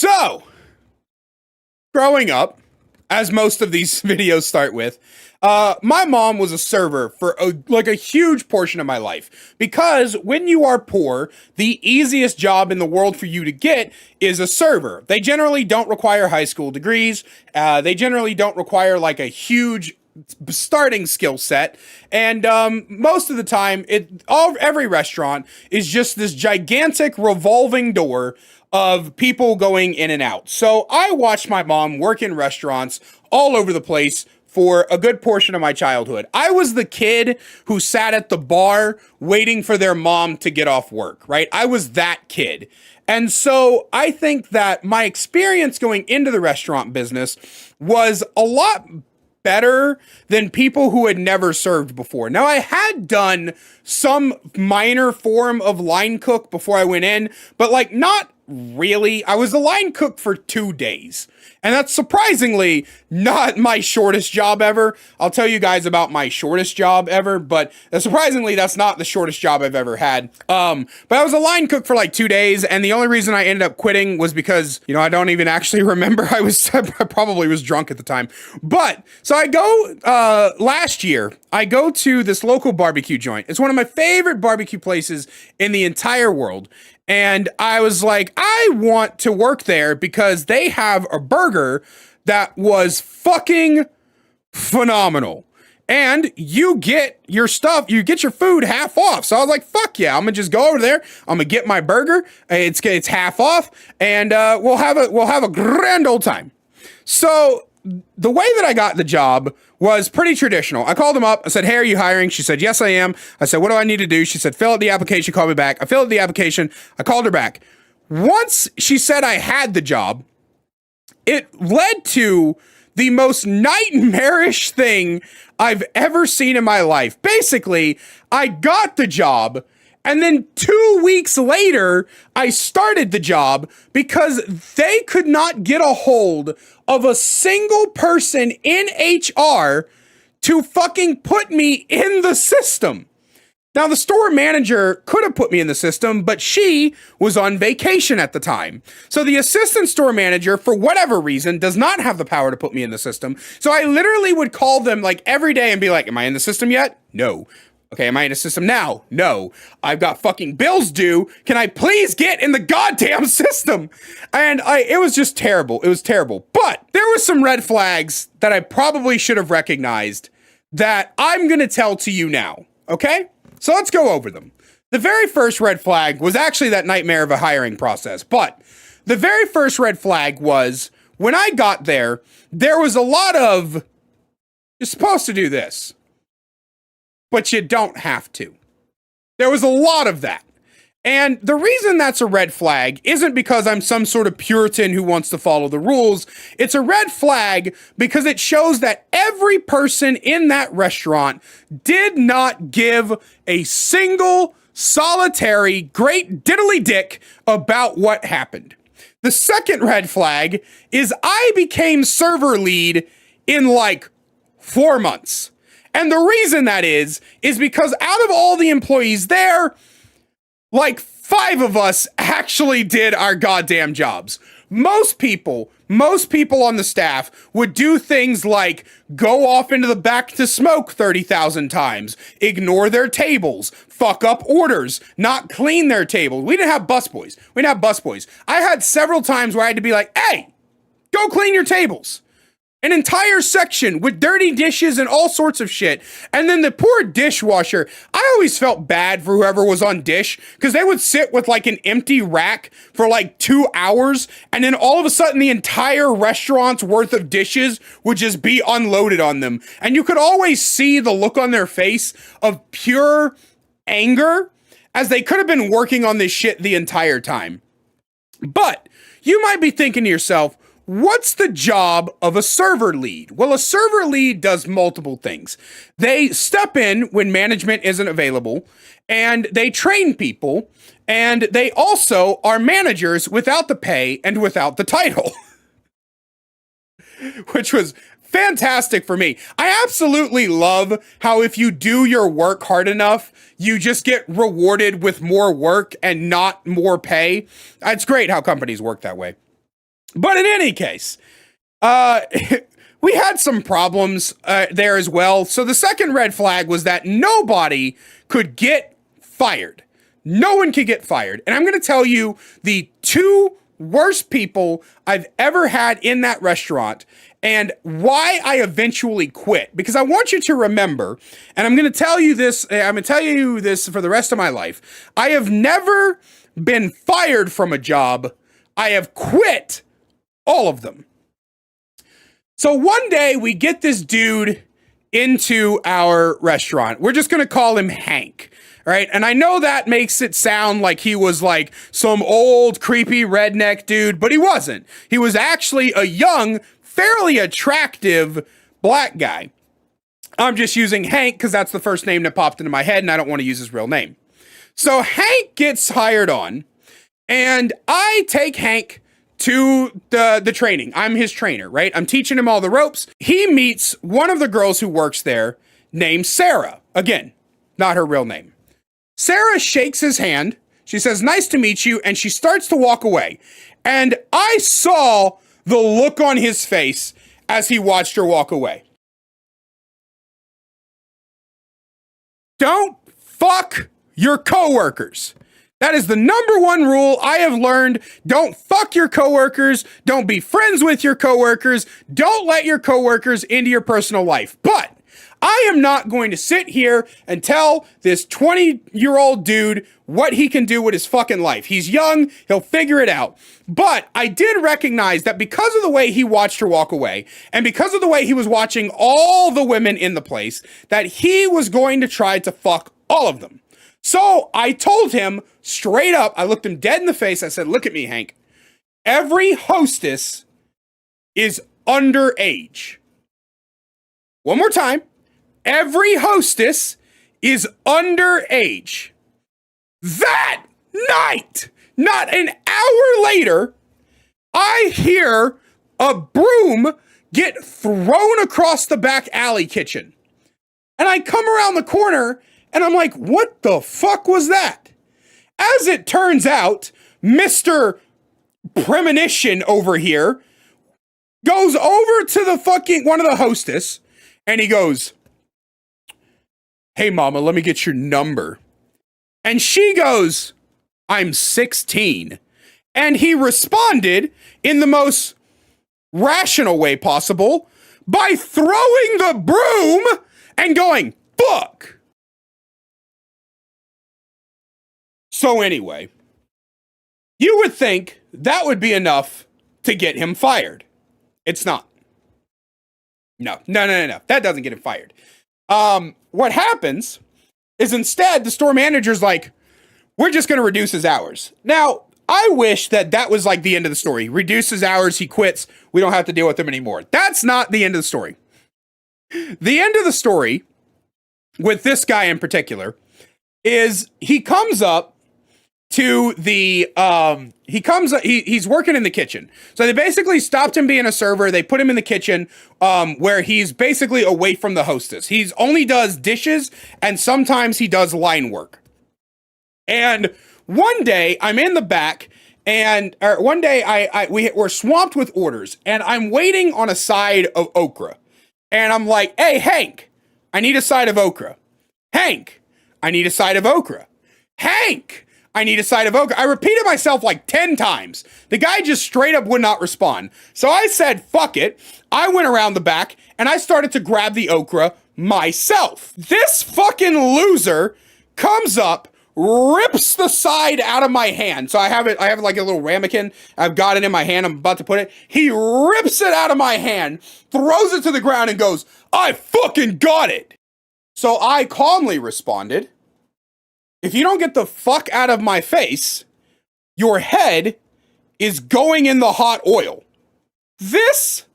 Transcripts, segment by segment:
So, growing up, as most of these videos start with, my mom was a server for a huge portion of my life. Because when you are poor, the easiest job in the world for you to get is a server. They generally don't require high school degrees. They generally don't require like a huge starting skill set, and most of the time every restaurant is just this gigantic revolving door of people going in and out. So I watched my mom work in restaurants all over the place for a good portion of my childhood. I was the kid who sat at the bar waiting for their mom to get off work, right? I was that kid. And so I think that my experience going into the restaurant business was a lot better than people who had never served before. Now, I had done some minor form of line cook before I went in, but like not really. I was a line cook for 2 days. And that's surprisingly not my shortest job ever. I'll tell you guys about my shortest job ever, but surprisingly, that's not the shortest job I've ever had. But I was a line cook for like 2 days, and the only reason I ended up quitting was because, I don't even actually remember. I probably was drunk at the time. But, so I go, last year, I go to this local barbecue joint. It's one of my favorite barbecue places in the entire world. And I was like, I want to work there because they have a burger that was fucking phenomenal. And you get your stuff, you get your food half off. So I was like, fuck yeah, I'm gonna just go over there. I'm gonna get my burger. It's half off, and we'll have a grand old time. So the way that I got the job was pretty traditional. I called them up. I said, hey, are you hiring? She said, yes, I am. I said, what do I need to do? She said, fill out the application, call me back. I filled out the application. I called her back. Once she said I had the job, it led to the most nightmarish thing I've ever seen in my life. Basically, I got the job, and then 2 weeks later, I started the job because they could not get a hold of a single person in HR to fucking put me in the system. Now, the store manager could have put me in the system, but she was on vacation at the time. So the assistant store manager, for whatever reason, does not have the power to put me in the system. So I literally would call them like every day and be like, am I in the system yet? No. Okay, am I in a system now? No. I've got fucking bills due. Can I please get in the goddamn system? And it was just terrible. It was terrible. But there were some red flags that I probably should have recognized that I'm going to tell to you now. Okay? So let's go over them. The very first red flag was actually that nightmare of a hiring process. But the very first red flag was when I got there, there was a lot of, you're supposed to do this, but you don't have to. There was a lot of that. And the reason that's a red flag isn't because I'm some sort of Puritan who wants to follow the rules. It's a red flag because it shows that every person in that restaurant did not give a single solitary great diddly dick about what happened. The second red flag is I became server lead in like 4 months. And the reason that is because out of all the employees there, like 5 of us actually did our goddamn jobs. Most people on the staff would do things like go off into the back to smoke 30,000 times, ignore their tables, fuck up orders, not clean their tables. We didn't have busboys. I had several times where I had to be like, hey, go clean your tables. An entire section with dirty dishes and all sorts of shit. And then the poor dishwasher, I always felt bad for whoever was on dish because they would sit with like an empty rack for like 2 hours. And then all of a sudden the entire restaurant's worth of dishes would just be unloaded on them. And you could always see the look on their face of pure anger as they could have been working on this shit the entire time. But you might be thinking to yourself, what's the job of a server lead? Well, a server lead does multiple things. They step in when management isn't available, and they train people, and they also are managers without the pay and without the title. Which was fantastic for me. I absolutely love how if you do your work hard enough, you just get rewarded with more work and not more pay. It's great how companies work that way. But in any case, uh, we had some problems there as well. So the second red flag was that nobody could get fired. No one could get fired. And I'm going to tell you the two worst people I've ever had in that restaurant and why I eventually quit. Because I want you to remember, and I'm going to tell you this, I'm going to tell you this for the rest of my life. I have never been fired from a job. I have quit all of them. So one day we get this dude into our restaurant. We're just going to call him Hank. Right. And I know that makes it sound like he was like some old creepy redneck dude, but he wasn't. He was actually a young, fairly attractive black guy. I'm just using Hank because that's the first name that popped into my head and I don't want to use his real name. So Hank gets hired on and I take Hank to the training. I'm his trainer, right? I'm teaching him all the ropes. He meets one of the girls who works there named Sarah. Again, not her real name. Sarah shakes his hand. She says, "Nice to meet you." And she starts to walk away. And I saw the look on his face as he watched her walk away. Don't fuck your coworkers. That is the number one rule I have learned. Don't fuck your coworkers. Don't be friends with your coworkers. Don't let your coworkers into your personal life. But I am not going to sit here and tell this 20-year-old dude what he can do with his fucking life. He's young. He'll figure it out. But I did recognize that because of the way he watched her walk away and because of the way he was watching all the women in the place, that he was going to try to fuck all of them. So I told him straight up, I looked him dead in the face. I said, "Look at me, Hank. Every hostess is underage." One more time. Every hostess is underage. That night, not an hour later, I hear a broom get thrown across the back alley kitchen. And I come around the corner and I'm like, what the fuck was that? As it turns out, Mr. Premonition over here goes over to the fucking one of the hostess and he goes, "Hey mama, let me get your number." And she goes, "I'm 16. And he responded in the most rational way possible by throwing the broom and going, "Fuck." So anyway, you would think that would be enough to get him fired. It's not. No. That doesn't get him fired. What happens is instead the store manager's like, "We're just going to reduce his hours." Now, I wish that was like the end of the story. Reduce his hours, he quits, we don't have to deal with him anymore. That's not the end of the story. The end of the story, with this guy in particular, is he comes up to the, he's working in the kitchen. So they basically stopped him being a server. They put him in the kitchen, where he's basically away from the hostess. He's only does dishes and sometimes he does line work. And one day I'm in the back and one day we're swamped with orders and I'm waiting on a side of okra. And I'm like, "Hey, Hank, I need a side of okra. Hank, I need a side of okra. Hank, I need a side of okra." I repeated myself like 10 times. The guy just straight up would not respond. So I said, fuck it. I went around the back and I started to grab the okra myself. This fucking loser comes up, rips the side out of my hand. So I have like a little ramekin. I've got it in my hand. I'm about to put it. He rips it out of my hand, throws it to the ground and goes, "I fucking got it." So I calmly responded, "If you don't get the fuck out of my face, your head is going in the hot oil." This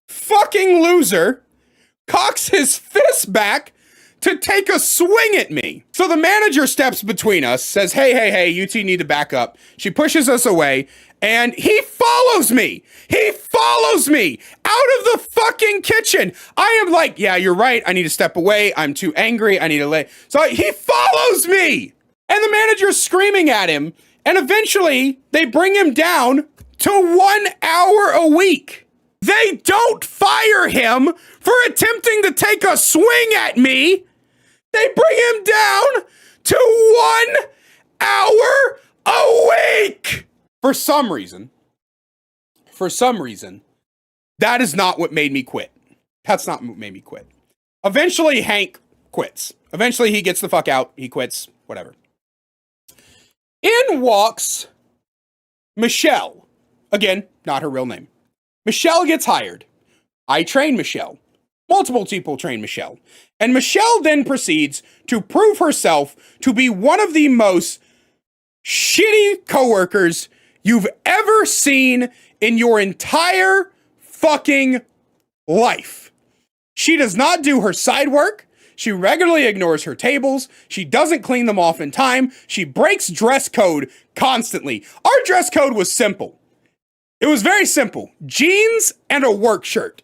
fucking loser cocks his fist back to take a swing at me. So the manager steps between us, says, hey, you two need to back up. She pushes us away, and he follows me. He follows me out of the fucking kitchen. I am like, "Yeah, you're right. I need to step away. I'm too angry. I need to lay." So he follows me. And the manager's screaming at him. And eventually, they bring him down to 1 hour a week. They don't fire him for attempting to take a swing at me. They bring him down to 1 hour a week. For some reason, that is not what made me quit. That's not what made me quit. Eventually, Hank quits. Eventually, he gets the fuck out. He quits. Whatever. In walks Michelle. Again, not her real name. Michelle gets hired. I train Michelle. Multiple people train Michelle. And Michelle then proceeds to prove herself to be one of the most shitty coworkers you've ever seen in your entire fucking life. She does not do her side work. She regularly ignores her tables. She doesn't clean them off in time. She breaks dress code constantly. Our dress code was simple. It was very simple. Jeans and a work shirt.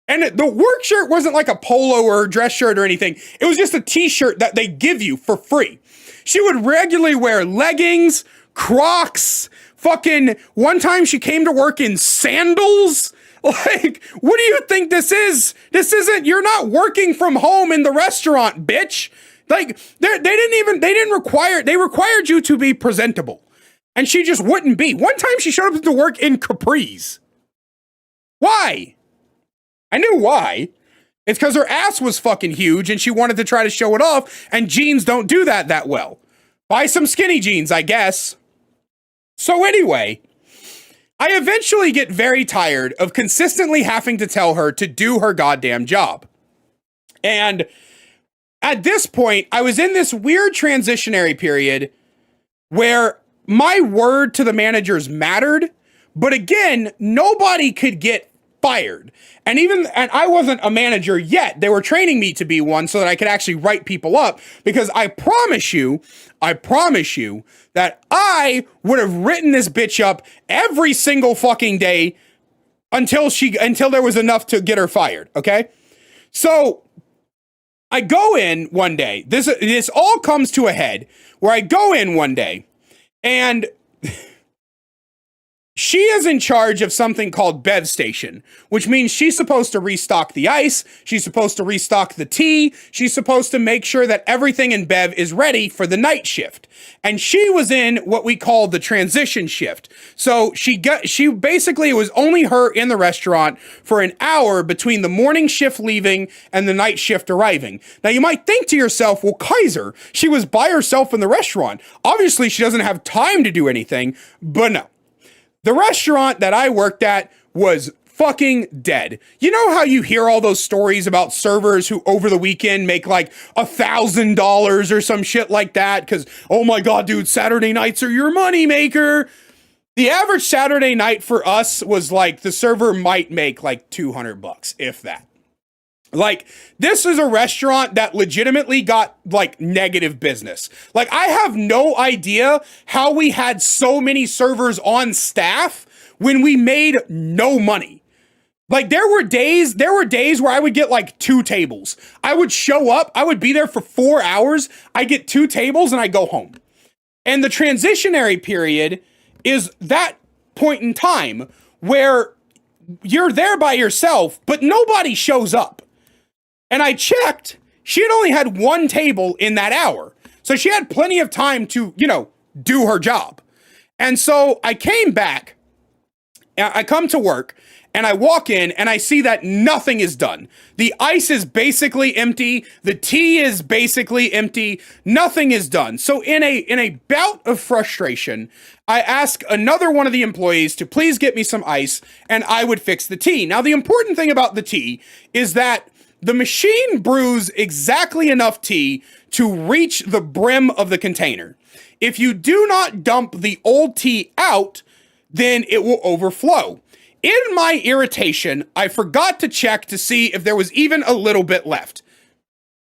And the work shirt wasn't like a polo or a dress shirt or anything. It was just a t-shirt that they give you for free. She would regularly wear leggings, Crocs, fucking one time she came to work in sandals. Like, what do you think this is? This isn't, you're not working from home in the restaurant, bitch. Like, they required you to be presentable. And she just wouldn't be. One time she showed up to work in capris. Why? I knew why. It's because her ass was fucking huge and she wanted to try to show it off, and jeans don't do that well. Buy some skinny jeans, I guess. So anyway, I eventually get very tired of consistently having to tell her to do her goddamn job. And at this point, I was in this weird transitionary period where my word to the managers mattered, but again, nobody could get fired. And I wasn't a manager yet. They were training me to be one so that I could actually write people up, because I promise you that I would have written this bitch up every single fucking day until there was enough to get her fired, okay? So I go in one day. This all comes to a head where I go in one day and she is in charge of something called Bev Station, which means she's supposed to restock the ice, she's supposed to restock the tea, she's supposed to make sure that everything in Bev is ready for the night shift. And she was in what we call the transition shift. So she basically, it was only her in the restaurant for an hour between the morning shift leaving and the night shift arriving. Now you might think to yourself, well, Kaiser, she was by herself in the restaurant. Obviously she doesn't have time to do anything, but no. The restaurant that I worked at was fucking dead. You know how you hear all those stories about servers who over the weekend make like $1,000 or some shit like that? Because, oh my God, dude, Saturday nights are your money maker. The average Saturday night for us was like the server might make like $200, if that. Like, this is a restaurant that legitimately got, like, negative business. Like, I have no idea how we had so many servers on staff when we made no money. Like, there were days where I would get, like, 2 tables. I would show up, I would be there for 4 hours, I get 2 tables, and I go home. And the transitionary period is that point in time where you're there by yourself, but nobody shows up. And I checked, she had only had 1 table in that hour. So she had plenty of time to, do her job. And so I came back, I come to work, and I walk in and I see that nothing is done. The ice is basically empty. The tea is basically empty. Nothing is done. So in a bout of frustration, I ask another one of the employees to please get me some ice and I would fix the tea. Now, the important thing about the tea is that the machine brews exactly enough tea to reach the brim of the container. If you do not dump the old tea out, then it will overflow. In my irritation, I forgot to check to see if there was even a little bit left.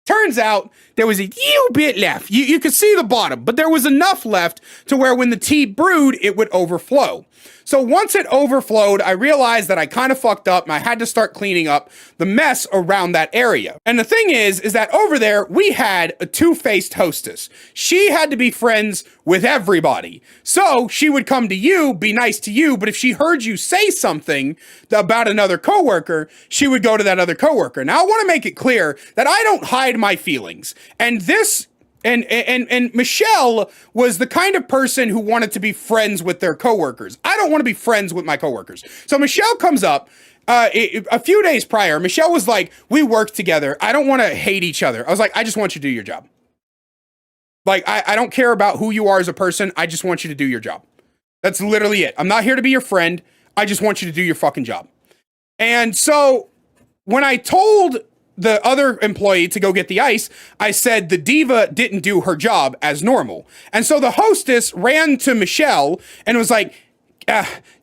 Turns out there was a little bit left. You could see the bottom, but there was enough left to where when the tea brewed, it would overflow. So once it overflowed, I realized that I kind of fucked up and I had to start cleaning up the mess around that area. And the thing is that over there, we had a two-faced hostess. She had to be friends with everybody. So she would come to you, be nice to you, but if she heard you say something about another coworker, she would go to that other coworker. Now, I want to make it clear that I don't hide my feelings. And this and Michelle was the kind of person who wanted to be friends with their coworkers. I don't want to be friends with my coworkers. So Michelle comes up a few days prior. Michelle was like, we work together. I don't want to hate each other. I was like, I just want you to do your job. Like, I don't care about who you are as a person. I just want you to do your job. That's literally it. I'm not here to be your friend. I just want you to do your fucking job. And so when I told the other employee to go get the ice, I said the diva didn't do her job as normal. And so the hostess ran to Michelle and was like,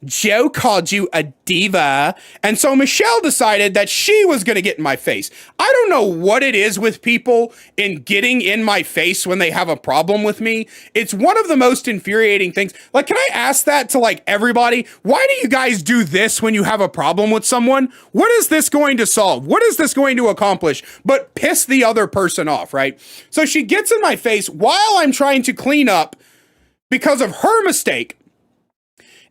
Joe called you a diva. And so Michelle decided that she was going to get in my face. I don't know what it is with people in getting in my face when they have a problem with me. It's one of the most infuriating things. Like, can I ask that to like everybody? Why do you guys do this when you have a problem with someone? What is this going to solve? What is this going to accomplish? But piss the other person off, right? So she gets in my face while I'm trying to clean up because of her mistake.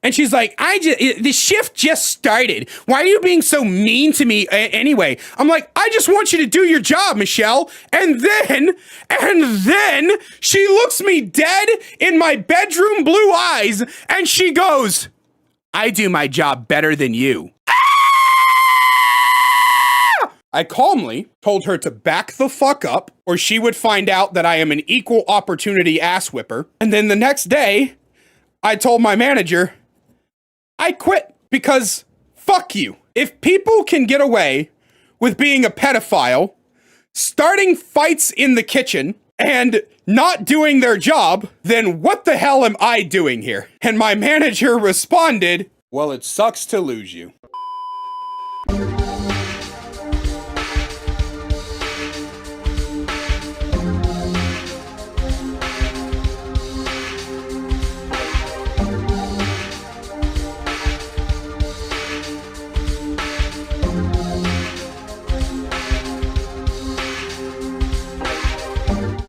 And she's like, the shift just started. Why are you being so mean to me anyway? I'm like, I just want you to do your job, Michelle. And then she looks me dead in my bedroom blue eyes and she goes, I do my job better than you. I calmly told her to back the fuck up or she would find out that I am an equal opportunity ass whipper. And then the next day, I told my manager, I quit because fuck you. If people can get away with being a pedophile, starting fights in the kitchen, and not doing their job, then what the hell am I doing here? And my manager responded, well, it sucks to lose you.